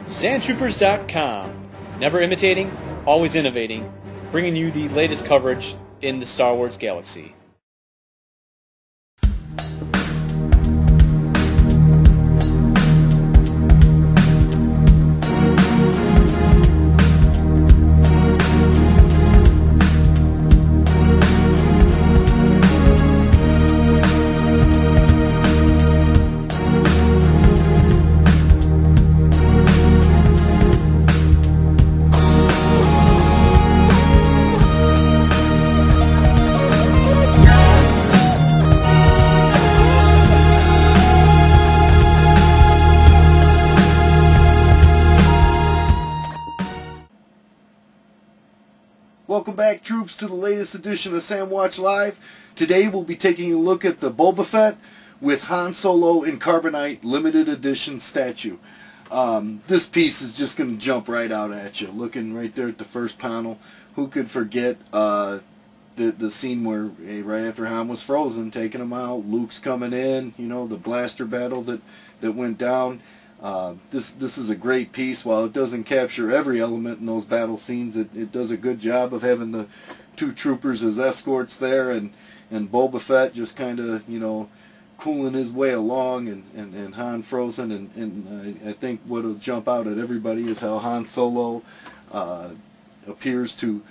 Sandtroopers.com. Never imitating, always innovating, bringing you the latest coverage in the Star Wars galaxy. Welcome back, troops, to the latest edition of Sam Watch Live. Today we'll be taking a look at the Boba Fett with Han Solo in Carbonite limited edition statue. This piece is just going to jump right out at you. Looking right there at the first panel, who could forget the scene where right after Han was frozen, taking him out, Luke's coming in, you know, the blaster battle that went down. This is a great piece. While it doesn't capture every element in those battle scenes, it does a good job of having the two troopers as escorts there, and Boba Fett just kind of, you know, cooling his way along, and Han frozen, and I think what'll jump out at everybody is how Han Solo appears to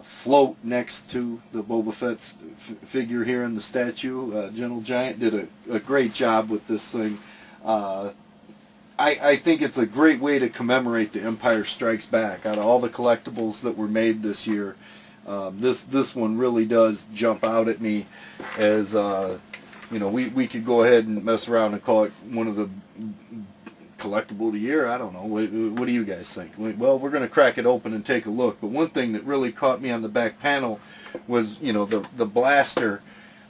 float next to the Boba Fett's figure here in the statue. Gentle Giant did a great job with this thing. I think it's a great way to commemorate the Empire Strikes Back. Out of all the collectibles that were made this year, this one really does jump out at me as, you know, we could go ahead and mess around and call it one of the collectible of the year. I don't know. What do you guys think? Well, we're going to crack it open and take a look. But one thing that really caught me on the back panel was, you know, the blaster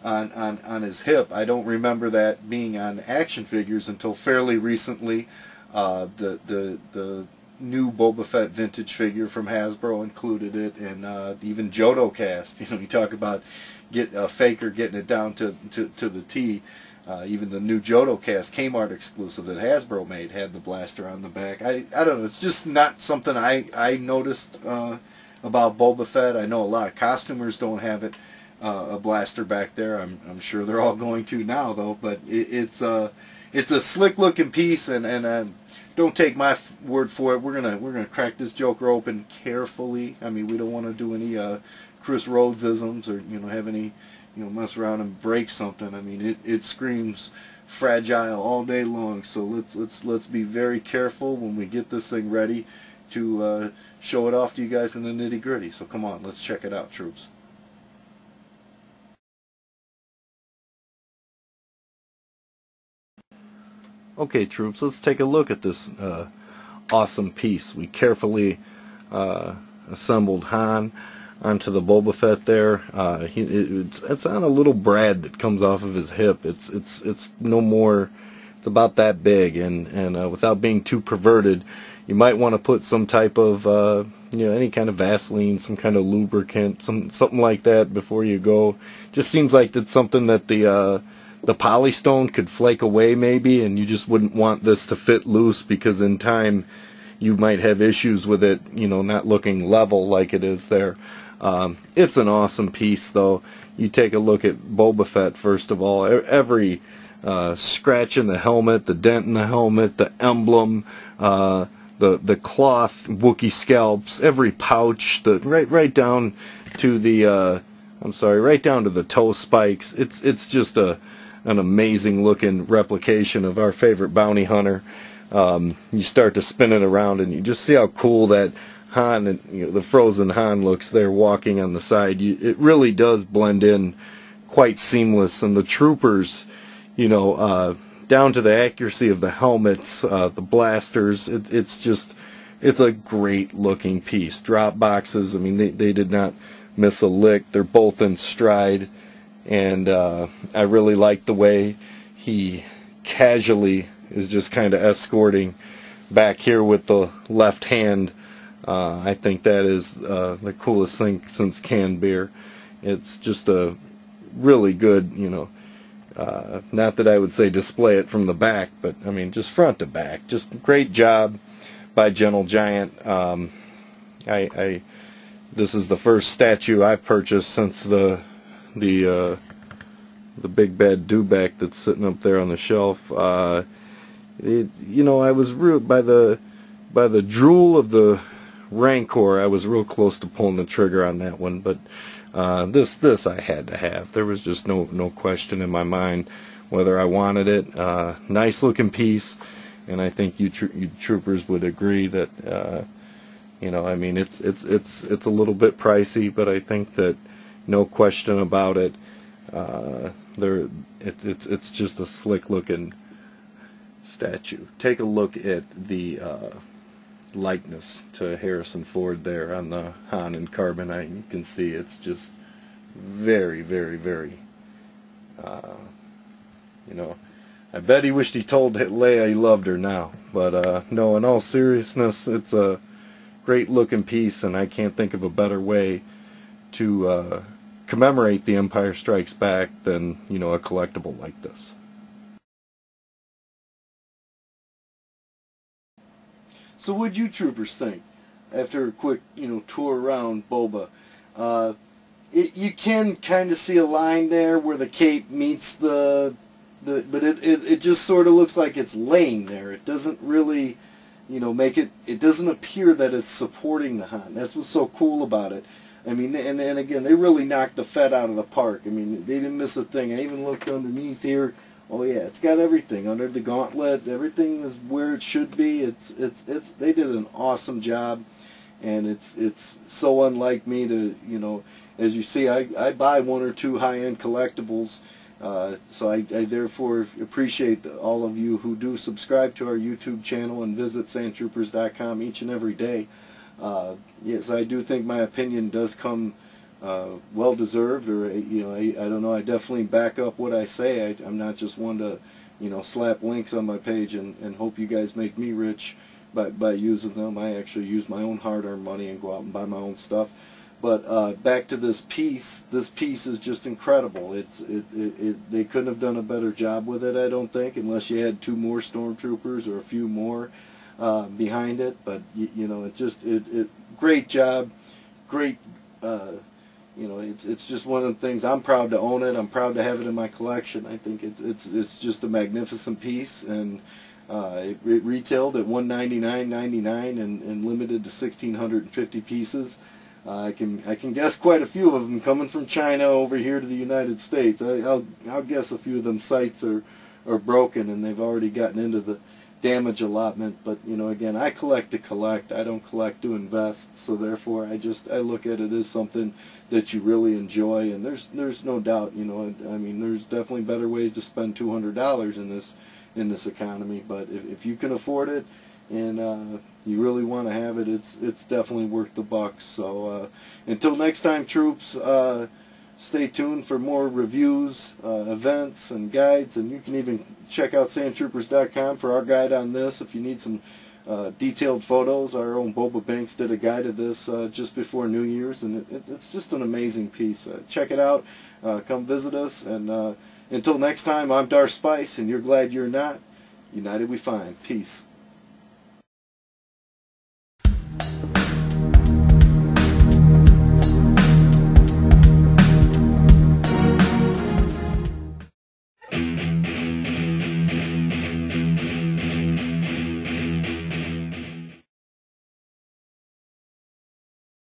on his hip. I don't remember that being on action figures until fairly recently. The new Boba Fett vintage figure from Hasbro included it, and even Jodo cast. You know, you talk about a faker getting it down to the T. Even the new Jodo cast Kmart exclusive that Hasbro made had the blaster on the back. I don't know. It's just not something I noticed about Boba Fett. I know a lot of costumers don't have it. A blaster back there. I'm sure they're all going to now, though. But it's a slick looking piece, and don't take my word for it. We're gonna crack this joker open carefully. I mean, we don't want to do any Chris Rhodesisms or, you know, have any, you know, mess around and break something. I mean, it screams fragile all day long. So let's be very careful when we get this thing ready to show it off to you guys in the nitty gritty. So come on, let's check it out, troops. Okay, troops, let's take a look at this awesome piece. We carefully assembled Han onto the Boba Fett there. It's on a little brad that comes off of his hip. It's no more. It's about that big, and without being too perverted, you might want to put some type of you know, any kind of Vaseline, some kind of lubricant, something like that before you go. Just seems like it's something that the polystone could flake away maybe, and you just wouldn't want this to fit loose, because in time you might have issues with it, you know, not looking level like it is there. It's an awesome piece, though. You take a look at Boba Fett, first of all. Every scratch in the helmet, the dent in the helmet, the emblem, the cloth Wookiee scalps, every pouch, right down to the right down to the toe spikes. It's just an amazing looking replication of our favorite bounty hunter. You start to spin it around, and you just see how cool that Han, and, you know, the frozen Han looks there walking on the side. It really does blend in quite seamless, and the troopers, you know, down to the accuracy of the helmets, the blasters, it's a great looking piece. Drop boxes, I mean, they did not miss a lick. They're both in stride. And I really like the way he casually is just kind of escorting back here with the left hand. I think that is the coolest thing since canned beer. It's just a really good, you know, not that I would say display it from the back, but I mean just front to back. Just great job by Gentle Giant. This is the first statue I've purchased since the big bad dewback that's sitting up there on the shelf. You know, I was real by the drool of the Rancor. I was real close to pulling the trigger on that one, but this I had to have. There was just no question in my mind whether I wanted it. Nice looking piece, and I think you troopers would agree that you know, I mean, it's a little bit pricey, but I think that no question about it. It's just a slick looking statue. Take a look at the likeness to Harrison Ford there on the Han and Carbonite. You can see it's just very, very, very, you know, I bet he wished he told Leia he loved her now. But no, in all seriousness, it's a great looking piece, and I can't think of a better way to commemorate The Empire Strikes Back than, you know, a collectible like this. So what'd you troopers think after a quick, you know, tour around Boba? You can kind of see a line there where the cape meets but it just sort of looks like it's laying there. It doesn't really, you know, it doesn't appear that it's supporting the Han. That's what's so cool about it. I mean, and again, they really knocked the Fett out of the park. I mean, they didn't miss a thing. I even looked underneath here. Oh yeah, it's got everything under the gauntlet. Everything is where it should be. They did an awesome job, and it's so unlike me to, you know, as you see, I buy one or two high-end collectibles, so I therefore appreciate all of you who do subscribe to our YouTube channel and visit sandtroopers.com each and every day. Yes, I do think my opinion does come well deserved, or you know, I don't know. I definitely back up what I say. I'm not just one to, you know, slap links on my page and hope you guys make me rich by using them. I actually use my own hard-earned money and go out and buy my own stuff. But back to this piece. This piece is just incredible. They couldn't have done a better job with it, I don't think, unless you had 2 more stormtroopers or a few more behind it. But you know, great job, great. You know, it's just one of the things. I'm proud to own it. I'm proud to have it in my collection. I think it's just a magnificent piece, and it retailed at $199.99 and limited to 1,650 pieces. I can guess quite a few of them coming from China over here to the United States. I'll guess a few of them sites are broken and they've already gotten into the damage allotment. But you know, again, I collect to collect. I don't collect to invest. So therefore, I look at it as something that you really enjoy. And there's no doubt. You know, I mean, there's definitely better ways to spend $200 in this economy. But if you can afford it, and you really want to have it, it's definitely worth the bucks. So until next time, troops, stay tuned for more reviews, events, and guides. And you can even check out sandtroopers.com for our guide on this if you need some detailed photos. Our own Boba Binks did a guide of this just before New Year's, and it's just an amazing piece. Check it out. Come visit us. And until next time, I'm Darth Spice, and you're glad you're not. United we find. Peace.